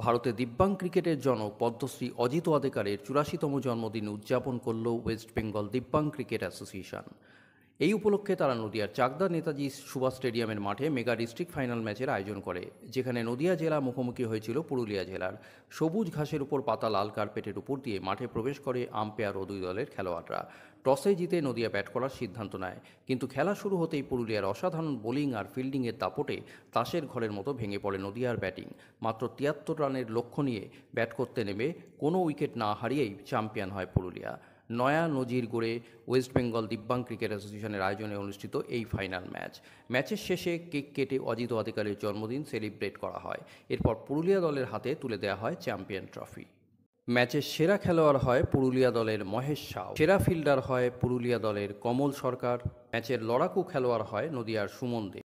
ভারতে দিব্যাঙ্গ ক্রিকেটের জনক পদ্মশ্রী অজিত ওয়াদেকারের 84তম জন্মদিন উদযাপন করল ওয়েস্ট বেঙ্গল দিব্যাঙ্গ ক্রিকেট অ্যাসোসিয়েশন। এই উপলক্ষে তারা নদিয়ার চাকদা নেতাজি সুভাষ স্টেডিয়ামের মাঠে মেগা ডিস্ট্রিক্ট ফাইনাল ম্যাচের আয়োজন করে, যেখানে নদিয়া জেলা মুখোমুখি হয়েছিল পুরুলিয়া জেলার। সবুজ ঘাসের উপর পাতা লাল কার্পেটের উপর দিয়ে মাঠে প্রবেশ করে আম্পায়ার ও দুই দলের খেলোয়াড়রা। টসে জিতে নদিয়া ব্যাট করার সিদ্ধান্ত নেয়, কিন্তু খেলা শুরু হতেই পুরুলিয়ার অসাধারণ বোলিং আর ফিল্ডিংয়ের দাপটে তাসের ঘরের মতো ভেঙে পড়ে নদিয়ার ব্যাটিং। মাত্র 73 রানের লক্ষ্য নিয়ে ব্যাট করতে নেমে কোনো উইকেট না হারিয়েই চ্যাম্পিয়ন হয় পুরুলিয়া। নয়া নজির গড়ে ওয়েস্ট বেঙ্গল দিব্যাঙ্গ ক্রিকেট অ্যাসোসিয়েশনের আয়োজনে অনুষ্ঠিত এই ফাইনাল ম্যাচের শেষে কেক কেটে অজিত ওয়াদেকারের জন্মদিন সেলিব্রেট করা হয়। এরপর পুরুলিয়া দলের হাতে তুলে দেওয়া হয় চ্যাম্পিয়ন ট্রফি। ম্যাচের সেরা খেলোয়াড় হয় পুরুলিয়া দলের মহেশ সাউ, সেরা ফিল্ডার হয় পুরুলিয়া দলের কমল সরকার, ম্যাচের লড়াকু খেলোয়াড় হয় নদিয়ার সুমন দে।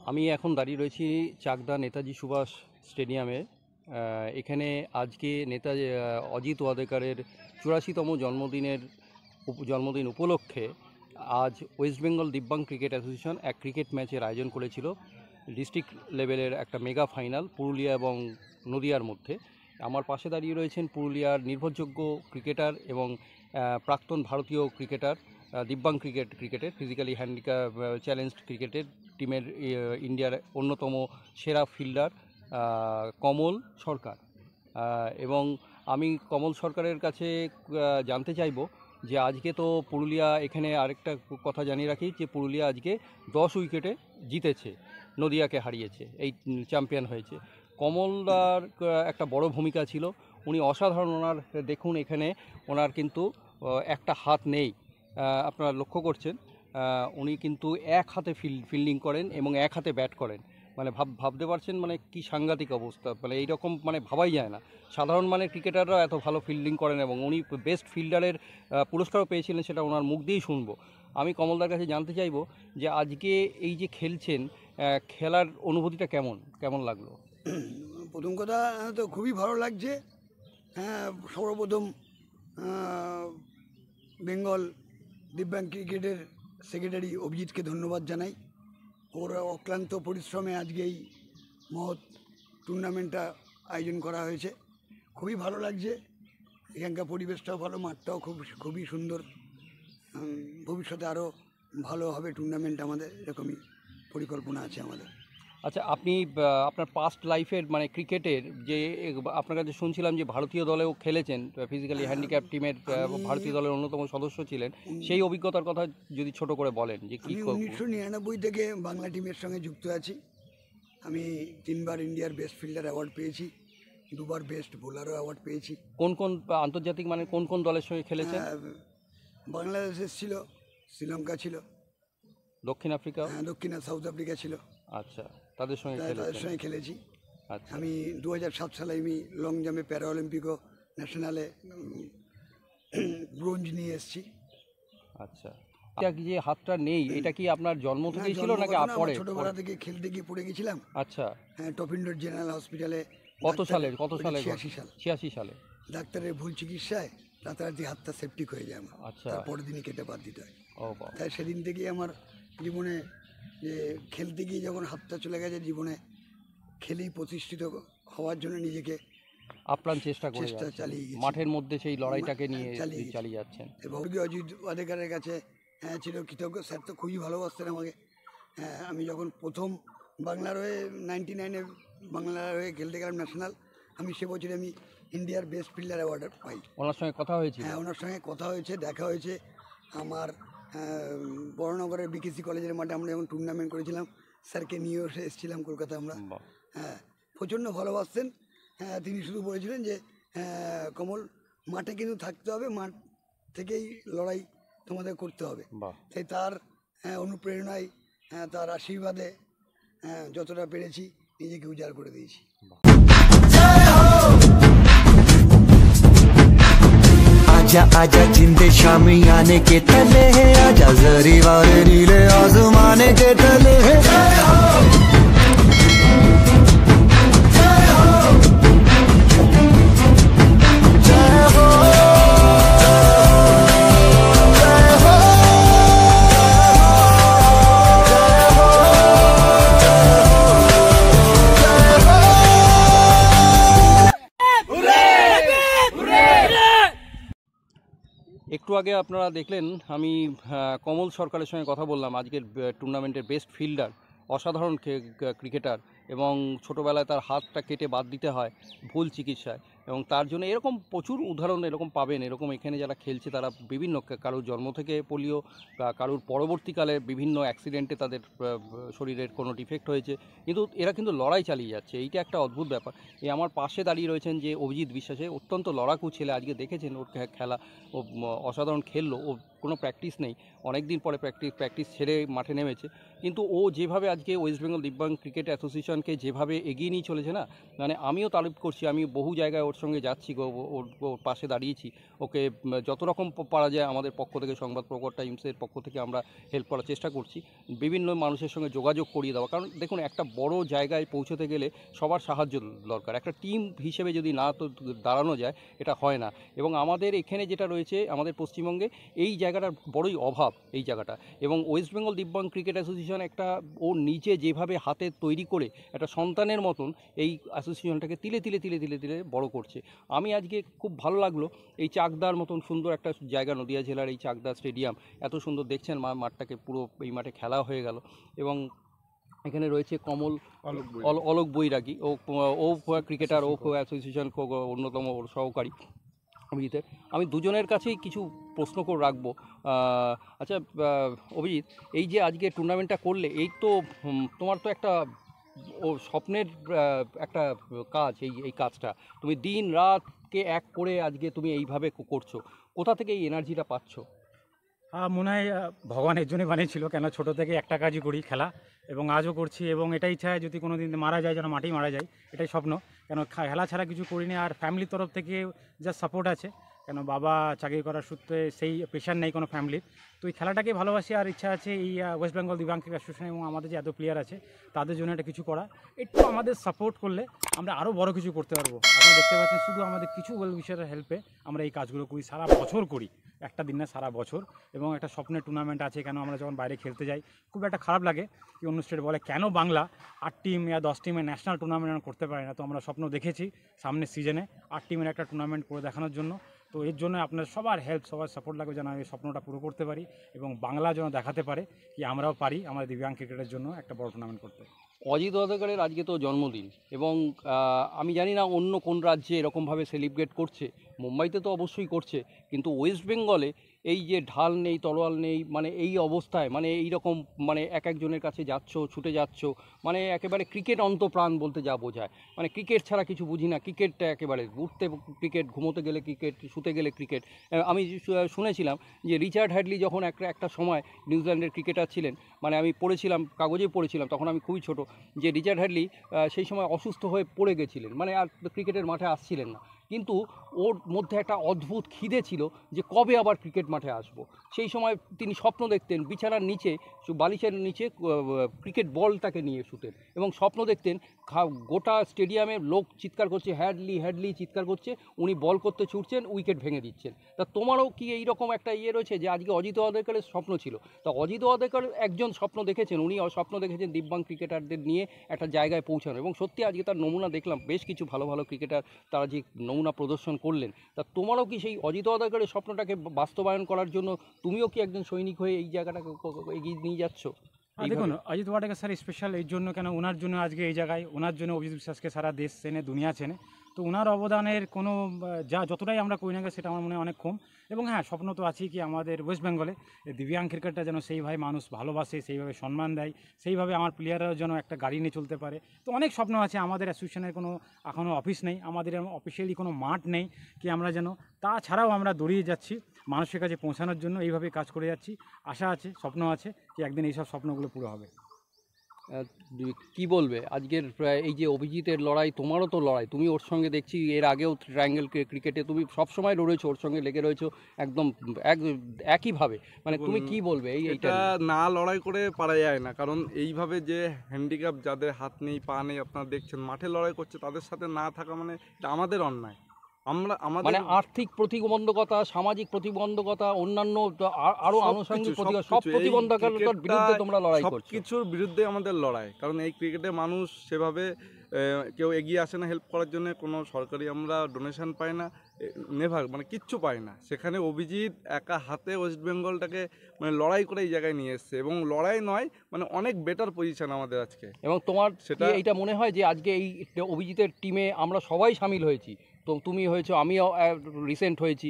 আমি এখন দাঁড়িয়ে রয়েছি চাকদা নেতাজি সুভাষ স্টেডিয়ামে। এখানে আজকে নেতাজি অজিত ওয়াদেকারের 84তম জন্মদিন উপলক্ষে আজ ওয়েস্ট বেঙ্গল দিব্যাঙ্গ ক্রিকেট অ্যাসোসিয়েশন এক ক্রিকেট ম্যাচের আয়োজন করেছিল। ডিস্ট্রিক্ট লেভেলের একটা মেগা ফাইনাল পুরুলিয়া এবং নদিয়ার মধ্যে। আমার পাশে দাঁড়িয়ে রয়েছেন পুরুলিয়ার নির্ভরযোগ্য ক্রিকেটার এবং প্রাক্তন ভারতীয় ক্রিকেটার, দিব্যাঙ্গ ক্রিকেটের ফিজিক্যালি হ্যান্ডিক্যাপ চ্যালেঞ্জড ক্রিকেটের টিমের ইন্ডিয়ার অন্যতম সেরা ফিল্ডার কমল সরকার। এবং আমি কমল সরকারের কাছে জানতে চাইব যে আজকে তো পুরুলিয়া, এখানে আরেকটা কথা জানিয়ে রাখি যে পুরুলিয়া আজকে 10 উইকেটে জিতেছে, নদিয়াকে হারিয়েছে, এই চ্যাম্পিয়ন হয়েছে। কমলদার একটা বড় ভূমিকা ছিল, উনি অসাধারণ। ওনার দেখুন এখানে ওনার কিন্তু একটা হাত নেই, আপনারা লক্ষ্য করছেন। উনি কিন্তু এক হাতে ফিল্ডিং করেন এবং এক হাতে ব্যাট করেন। মানে ভাবতে পারছেন মানে কি সাংঘাতিক অবস্থা, মানে এইরকম মানে ভাবাই যায় না। সাধারণ মানের ক্রিকেটাররা এত ভালো ফিল্ডিং করেন এবং উনি বেস্ট ফিল্ডারের পুরস্কারও পেয়েছিলেন, সেটা ওনার মুখ দিয়েই শুনবো। আমি কমলদার কাছে জানতে চাইবো যে আজকে এই যে খেলছেন, খেলার অনুভূতিটা কেমন লাগলো? প্রথম কথা তো খুবই ভালো লাগছে। হ্যাঁ, সর্বপ্রথম বেঙ্গল দিব্যাঙ্গ ক্রিকেটের সেক্রেটারি অভিজিৎকে ধন্যবাদ জানাই। ওর অক্লান্ত পরিশ্রমে আজকে এই মহৎ টুর্নামেন্টটা আয়োজন করা হয়েছে। খুবই ভালো লাগছে, এখানকার পরিবেশটাও ভালো, মাঠটাও খুবই সুন্দর। ভবিষ্যতে আরও ভালো হবে টুর্নামেন্ট, আমাদের এরকমই পরিকল্পনা আছে আমাদের। আচ্ছা, আপনি আপনার পাস্ট লাইফের মানে ক্রিকেটের যে আপনার কাছে শুনছিলাম যে ভারতীয় দলেও খেলেছেন, ফিজিক্যালি হ্যান্ডিক্যাপ টিমের ভারতীয় দলের অন্যতম সদস্য ছিলেন, সেই অভিজ্ঞতার কথা যদি ছোট করে বলেন যে কি। 1999 থেকে বাংলা টিমের সঙ্গে যুক্ত আছি। আমি 3 বার ইন্ডিয়ার বেস্ট ফিল্ডার অ্যাওয়ার্ড পেয়েছি, 2 বার বেস্ট বোলারও অ্যাওয়ার্ড পেয়েছি। কোন আন্তর্জাতিক মানে কোন দলের সঙ্গে খেলেছেন? বাংলাদেশ ছিল, শ্রীলঙ্কা ছিল, দক্ষিণ আফ্রিকা, সাউথ আফ্রিকা ছিল। আচ্ছা, তাদের সঙ্গে খেলেছি। আচ্ছা, আমি 2007 সালে আমি লং জাম্পে প্যারা অলিম্পিক ও ন্যাশনালে ব্রোঞ্জ নিয়ে এসেছি। আচ্ছা, যে হাতটা নেই এটা কি আপনার জন্ম থেকেই ছিল নাকি পরে? ছোটবেলা থেকে খেলতে গিয়ে পড়ে গেছিলাম। আচ্ছা, হ্যাঁ, টপ ইন্ডোর জেনারেল হসপিটালে। কত সালে? 86 সালে। ডাক্তারের ভুল চিকিৎসায় রাতারাতি হাতটা সেপটিক হয়ে যায় আমার। আচ্ছা, পরের দিনই কেটে বাদ দিতে হয়। তাই সেদিন থেকেই আমার জীবনে যে খেলতে গিয়ে যখন হাতটা চলে গেছে, জীবনে খেলেই প্রতিষ্ঠিত হওয়ার জন্য নিজেকে আপ্রাণ চেষ্টা চালিয়ে মাঠের মধ্যে সেই লড়াইটাকে নিয়ে চালিয়ে যাচ্ছেন। এবং অজিত ওয়াদেকারের কাছে ছিল কৃতজ্ঞ। স্যার তো খুবই ভালোবাসতেন আমাকে। আমি যখন প্রথম বাংলার হয়ে 99-এ বাংলার হয়ে খেলতে গেলাম ন্যাশনাল, আমি সে বছরে আমি ইন্ডিয়ার বেস্ট ফিল্ডার অ্যাওয়ার্ড পাই। ওনার সঙ্গে কথা হয়েছে? হ্যাঁ, ওনার সঙ্গে কথা হয়েছে, দেখা হয়েছে। আমার বড়নগরের বিকেসি কলেজের মাঠে আমরা যখন টুর্নামেন্ট করেছিলাম, স্যারকে নিয়েও এসেছিলাম কলকাতা আমরা। হ্যাঁ, প্রচণ্ড ভালোবাসতেন। হ্যাঁ, তিনি শুধু বলেছিলেন যে কমল, মাঠে কিন্তু থাকতে হবে, মাঠ থেকেই লড়াই তোমাদের করতে হবে। তাই তার অনুপ্রেরণায়, তার আশীর্বাদে যতটা পেরেছি নিজেকে উজাড় করে দিয়েছি। आजा आजा जिंदे शामी आने के तले है, आजा जरी वाले नीले आसमाने के तले है। আগে আপনারা দেখলেন আমি কমল সরকারের সঙ্গে কথা বললাম, আজকের টুর্নামেন্টের বেস্ট ফিল্ডার, অসাধারণ ক্রিকেটার, এবং ছোটোবেলায় তার হাতটা কেটে বাদ দিতে হয় ভুল চিকিৎসায়, এবং তার জন্য এরকম প্রচুর উদাহরণ এরকম পাবেন। এরকম এখানে যারা খেলছে তারা বিভিন্ন, কারোর জন্ম থেকে পোলিও, কারোর পরবর্তীকালে বিভিন্ন অ্যাক্সিডেন্টে তাদের শরীরের কোনো ডিফেক্ট হয়েছে, কিন্তু এরা কিন্তু লড়াই চালিয়ে যাচ্ছে। এইটা একটা অদ্ভুত ব্যাপার। এই আমার পাশে দাঁড়িয়ে রয়েছেন যে অভিজিৎ বিশ্বাসে, অত্যন্ত লড়াকু ছেলে। আজকে দেখেছেন ওর খেলা, ও অসাধারণ খেললো। ও কোনো প্র্যাকটিস নেই, অনেক দিন পরে প্র্যাকটিস ছেড়ে মাঠে নেমেছে, কিন্তু ও যেভাবে আজকে ওয়েস্ট বেঙ্গল দিব্যাঙ্গ ক্রিকেট অ্যাসোসিয়েশনকে যেভাবে এগিয়ে নিয়ে চলেছে না, মানে আমিও তারিফ করছি। আমি বহু জায়গায় ওর সঙ্গে যাচ্ছি, ওর পাশে দাঁড়িয়েছি, ওকে যত রকম পারা যায় আমাদের পক্ষ থেকে, সংবাদ প্রকট টাইমসের পক্ষ থেকে আমরা হেল্প করার চেষ্টা করছি, বিভিন্ন মানুষের সঙ্গে যোগাযোগ করিয়ে দেওয়া। কারণ দেখুন, একটা বড় জায়গায় পৌঁছতে গেলে সবার সাহায্য দরকার। একটা টিম হিসেবে যদি না তো দাঁড়ানো যায়, এটা হয় না। এবং আমাদের এখানে যেটা রয়েছে আমাদের পশ্চিমবঙ্গে, এই জায়গাটার বড়ই অভাব এই জায়গাটা। এবং ওয়েস্ট বেঙ্গল দিব্যাঙ্গ ক্রিকেট অ্যাসোসিয়েশন একটা, ও নিজে যেভাবে হাতে তৈরি করে একটা সন্তানের মতন এই অ্যাসোসিয়েশনটাকে তিলে তিলে তিলে তিলে তিলে বড় করছে। আমি আজকে খুব ভালো লাগলো, এই চাকদার মতন সুন্দর একটা জায়গা, নদিয়া জেলার এই চাকদা স্টেডিয়াম এত সুন্দর দেখছেন, মাঠটাকে পুরো এই মাঠে খেলা হয়ে গেল। এবং এখানে রয়েছে কমল, অলোক বৈরাগী, ও ক্রিকেটার, ও অ্যাসোসিয়েশন অন্যতম সহকারী অভিজিতের। আমি দুজনের কাছেই কিছু প্রশ্ন করে রাখবো। আচ্ছা অভিজিৎ, এই যে আজকে টুর্নামেন্টটা করলে, এই তো তোমার তো একটা স্বপ্নের একটা কাজ, এই কাজটা তুমি দিন রাতকে এক করে আজকে তুমি এইভাবে করছো, কোথা থেকে এই এনার্জিটা পাচ্ছ? মনে হয় ভগবান এর জন্যই বানিয়েছিল, কেন ছোটো থেকে একটা কাজই করি, খেলা, এবং আজও করছি। এবং এটাই চাই যদি কোনো দিন মারা যায় যেন মাঠেই মারা যায়, এটাই স্বপ্ন। কেন খেলা ছাড়া কিছু করিনি। আর ফ্যামিলির তরফ থেকে যা সাপোর্ট আছে, কেন বাবা চাকরি করার সূত্রে সেই প্রেশার নেই কোনো ফ্যামিলির, তো এই খেলাটাকে ভালোবাসি। আর ইচ্ছা আছে এই ওয়েস্ট বেঙ্গল দিব্যাঙ্গ ক্রিকেট অ্যাসোসিয়েশন এবং আমাদের যে এত প্লেয়ার আছে তাদের জন্য এটা কিছু করা। একটু আমাদের সাপোর্ট করলে আমরা আরও বড় কিছু করতে পারবো। আপনারা দেখতে পাচ্ছেন, শুধু আমাদের কিছু ওয়েলউইশারের হেল্পে আমরা এই কাজগুলো করি, সারা বছর করি, একটা দিন না সারা বছর। এবং একটা স্বপ্নের টুর্নামেন্ট আছে। কেন আমরা যখন বাইরে খেলতে যাই খুব একটা খারাপ লাগে কি অন্য স্টেট বলে কেন বাংলা 8 টিম বা 10 টিমের ন্যাশনাল টুর্নামেন্ট আমরা করতে পারি না। তো আমরা স্বপ্ন দেখেছি সামনের সিজনে 8 টিমের একটা টুর্নামেন্ট করে দেখানোর জন্য। তো এর জন্য আপনার সবার হেল্প, সবার সাপোর্ট লাগবে যেন এই স্বপ্নটা পুরো করতে পারি, এবং বাংলা যেন দেখাতে পারে কি আমরাও পারি আমাদের দিব্যাঙ্গ ক্রিকেটের জন্য একটা বড় টুর্নামেন্ট করতে। অজিত ওয়াদেকারের আজকে তো জন্মদিন, এবং আমি জানি না অন্য কোন রাজ্যে এরকমভাবে সেলিব্রেট করছে, মুম্বাইতে তো অবশ্যই করছে, কিন্তু ওয়েস্ট বেঙ্গলে এই যে ঢাল নেই, তলোয়াল নেই, মানে এই অবস্থায়, মানে এই রকম, মানে এক একজনের কাছে যাচ্ছ, ছুটে যাচ্ছ, মানে একেবারে ক্রিকেট অন্তপ্রাণ বলতে যা বোঝায়। মানে ক্রিকেট ছাড়া কিছু বুঝি না, ক্রিকেটটা একেবারে উঠতে ক্রিকেট, ঘুমোতে গেলে ক্রিকেট, শুতে গেলে ক্রিকেট। আমি শুনেছিলাম যে রিচার্ড হ্যাডলি যখন একটা সময় নিউজিল্যান্ডের ক্রিকেটার ছিলেন, মানে আমি পড়েছিলাম, কাগজে পড়েছিলাম, তখন আমি খুবই ছোট, যে রিচার্ড হ্যাডলি সেই সময় অসুস্থ হয়ে পড়ে গেছিলেন, মানে আর ক্রিকেটের মাঠে আসছিলেন না, কিন্তু ওর মধ্যে একটা অদ্ভুত খিদে ছিল যে কবে আবার ক্রিকেট মাঠে আসব। সেই সময় তিনি স্বপ্ন দেখতেন বিছানার নিচে, বালিশের নিচে ক্রিকেট বলটাকে নিয়ে শুতেন, এবং স্বপ্ন দেখতেন গোটা স্টেডিয়ামে লোক চিৎকার করছে, হ্যাডলি হ্যাডলি চিৎকার করছে, উনি বল করতে ছুটছেন, উইকেট ভেঙে দিচ্ছেন। তা তোমারও কি এইরকম একটা রয়েছে যে আজকে অজিত ওয়াদেকারের স্বপ্ন ছিল? তা অজিত ওয়াদেকার একজন স্বপ্ন দেখেছেন, উনি স্বপ্ন দেখেছেন দিব্যাঙ্গ ক্রিকেটারদের নিয়ে একটা জায়গায় পৌঁছানো, এবং সত্যি আজকে তার নমুনা দেখলাম, বেশ কিছু ভালো ভালো ক্রিকেটার তারা যে নমুনা প্রদর্শন করলেন। তা তোমারও কি সেই অজিত ওয়াদেকারের স্বপ্নটাকে বাস্তবায়ন করার জন্য তুমিও কি একজন সৈনিক হয়ে এই জায়গাটাকে এগিয়ে নিয়ে যাচ্ছ? দেখুন, অজিত ওয়াদেকার স্যার স্পেশাল এই জন্য, কেন ওনার জন্য আজকে এই জায়গায়, ওনার জন্য অভিজিৎ বিশ্বাসকে সারা দেশ চেনে, দুনিয়া চেনে। তো ওনার অবদানের কোনো যতটাই আমরা করি না সেটা আমার মনে হয় অনেক কম। এবং হ্যাঁ, স্বপ্ন তো আছেই কি আমাদের ওয়েস্ট বেঙ্গলে দিব্যাঙ্গ ক্রিকেটটা যেন সেইভাবে মানুষ ভালোবাসে, সেইভাবে সম্মান দেয়, সেইভাবে আমার প্লেয়াররাও যেন একটা গাড়ি নিয়ে চলতে পারে। তো অনেক স্বপ্ন আছে। আমাদের অ্যাসোসিয়েশনের কোনো এখনও অফিস নেই, আমাদের অফিসিয়ালি কোনো মাঠ নেই কি আমরা যেন, তাছাড়াও আমরা দৌড়িয়ে যাচ্ছি মানুষের কাছে পৌঁছানোর জন্য, এইভাবেই কাজ করে যাচ্ছি। আশা আছে, স্বপ্ন আছে কি একদিন এইসব স্বপ্নগুলো পুরো হবে। কি বলবে আজকের এই যে অভিজিতের লড়াই, তোমারও তো লড়াই, তুমি ওর সঙ্গে দেখছি এর আগেও ট্রায়াঙ্গেল ক্রিকেটে তুমি সবসময় রয়েছো, ওর সঙ্গে লেগে রয়েছো একদম একইভাবে, মানে তুমি কি বলবে এইটা? না লড়াই করে পারা যায় না, কারণ এইভাবে যে হ্যান্ডিক্যাপ যাদের হাত নেই পা নেই আপনারা দেখছেন মাঠে লড়াই করছে, তাদের সাথে না থাকা মানে এটা আমাদের অন্যায়। আমরা মানে আর্থিক প্রতিবন্ধকতা, সামাজিক প্রতিবন্ধকতা, অন্যান্য আরো আনুষঙ্গিক সব প্রতিবন্ধকতার বিরুদ্ধে তোমরা লড়াই করছো। সবকিছুর বিরুদ্ধে আমাদের লড়াই, কারণ এই ক্রিকেটে মানুষ সেভাবে কেউ এগিয়ে আসে না হেল্প করার জন্য, কোনো সরকারি আমরা ডোনেশন পাই না, নেভার মানে কিচ্ছু পায় না। সেখানে অভিজিৎ একা হাতে ওয়েস্ট বেঙ্গলটাকে মানে লড়াই করে এই জায়গায় নিয়ে এসছে, এবং লড়াই নয় মানে অনেক বেটার পজিশন আমাদের আজকে। এবং তোমার সেটা কি এইটা মনে হয় যে আজকে এই অভিজিতের টিমে আমরা সবাই সামিল হয়েছি, তো তুমি হয়েছো, আমিও রিসেন্ট হয়েছি,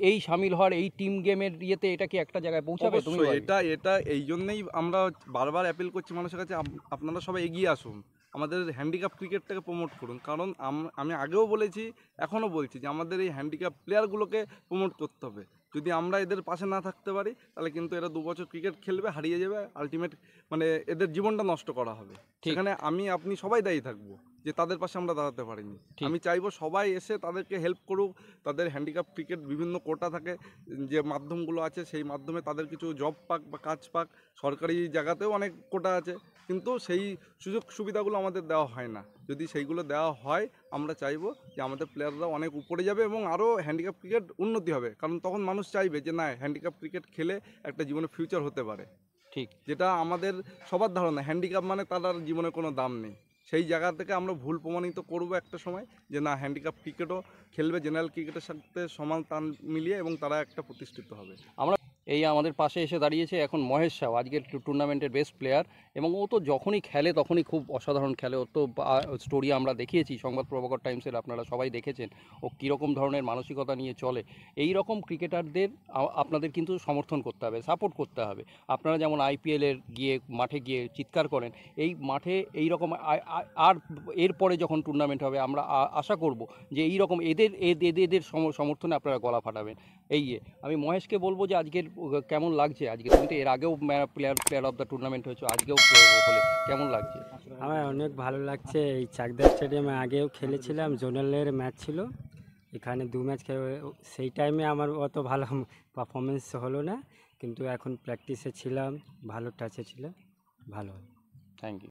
এই সামিল হওয়ার এই টিম গেমের ইয়েতে এটা কি একটা জায়গায় পৌঁছাবে? তুমি অবশ্যই এটা এই জন্যই আমরা বারবার অ্যাপিল করছি মানুষের কাছে, আপনারা সবাই এগিয়ে আসুন, আমাদের হ্যান্ডিক্যাপ ক্রিকেটটাকে প্রমোট করুন। কারণ আমি আগেও বলেছি, এখনও বলছি যে আমাদের এই হ্যান্ডিক্যাপ প্লেয়ারগুলোকে প্রমোট করতে হবে। যদি আমরা এদের পাশে না থাকতে পারি তাহলে কিন্তু এরা 2 বছর ক্রিকেট খেলবে, হারিয়ে যাবে, আলটিমেট মানে এদের জীবনটা নষ্ট করা হবে। সেখানে আপনি সবাই দায়ী থাকবো যে তাদের পাশে আমরা দাঁড়াতে পারিনি। আমি চাইবো সবাই এসে তাদেরকে হেল্প করুক, তাদের হ্যান্ডিক্যাপ ক্রিকেট বিভিন্ন কোটা থাকে যে মাধ্যমগুলো আছে, সেই মাধ্যমে তাদের কিছু জব পাক বা কাজ পাক। সরকারি জায়গাতেও অনেক কোটা আছে, কিন্তু সেই সুযোগ সুবিধাগুলো আমাদের দেওয়া হয় না। যদি সেইগুলো দেওয়া হয়, আমরা চাইবো যে আমাদের প্লেয়াররা অনেক উপরে যাবে এবং আরও হ্যান্ডিক্যাপ ক্রিকেট উন্নতি হবে। কারণ তখন মানুষ চাইবে যে না, হ্যান্ডিক্যাপ ক্রিকেট খেলে একটা জীবনে ফিউচার হতে পারে। ঠিক, যেটা আমাদের সবার ধারণা হ্যান্ডিক্যাপ মানে তার জীবনে কোনো দাম নেই। সেই জায়গা থেকে আমরা ভুল প্রমাণিত করব একটা সময় যে না, হ্যান্ডিক্যাপ ক্রিকেটও খেলবে জেনারেল ক্রিকেটের সাথে সমান তাল মিলিয়ে, এবং তারা একটা প্রতিষ্ঠিত হবে। এই আমাদের পাশে এসে দাঁড়িয়েছে এখন মহেশ সাউ, আজকের টুর্নামেন্টের বেস্ট প্লেয়ার, এবং ও তো যখনই খেলে তখনই খুব অসাধারণ খেলে। ওর তো স্টোরি আমরা দেখিয়েছি সংবাদ প্রভাকর টাইমসের, আপনারা সবাই দেখেছেন ও কীরকম ধরনের মানসিকতা নিয়ে চলে। এই রকম ক্রিকেটারদের আপনাদের কিন্তু সমর্থন করতে হবে, সাপোর্ট করতে হবে। আপনারা যেমন আইপিএলের গিয়ে মাঠে গিয়ে চিৎকার করেন, এই মাঠে এই রকম আর এরপরে যখন টুর্নামেন্ট হবে আমরা আশা করব যে এই রকম এদের সমর্থনে আপনারা গলা ফাটাবেন। আমি মহেশকে বলবো যে আজকের কেমন লাগছে? আজকে তুমি তো এর আগেও প্লেয়ার অফ দ্য টুর্নামেন্ট হয়েছো, আজকেও হলে কেমন লাগছে? আমার অনেক ভালো লাগছে। এই চাকদা স্টেডিয়ামে আগেও খেলেছিলাম, জোনালের ম্যাচ ছিল, এখানে 2 ম্যাচ খেলে, সেই টাইমে আমার অত ভালো পারফরমেন্স হলো না, কিন্তু এখন প্র্যাকটিসে ছিলাম, ভালো টাচে ছিলাম, ভালো। Thank you.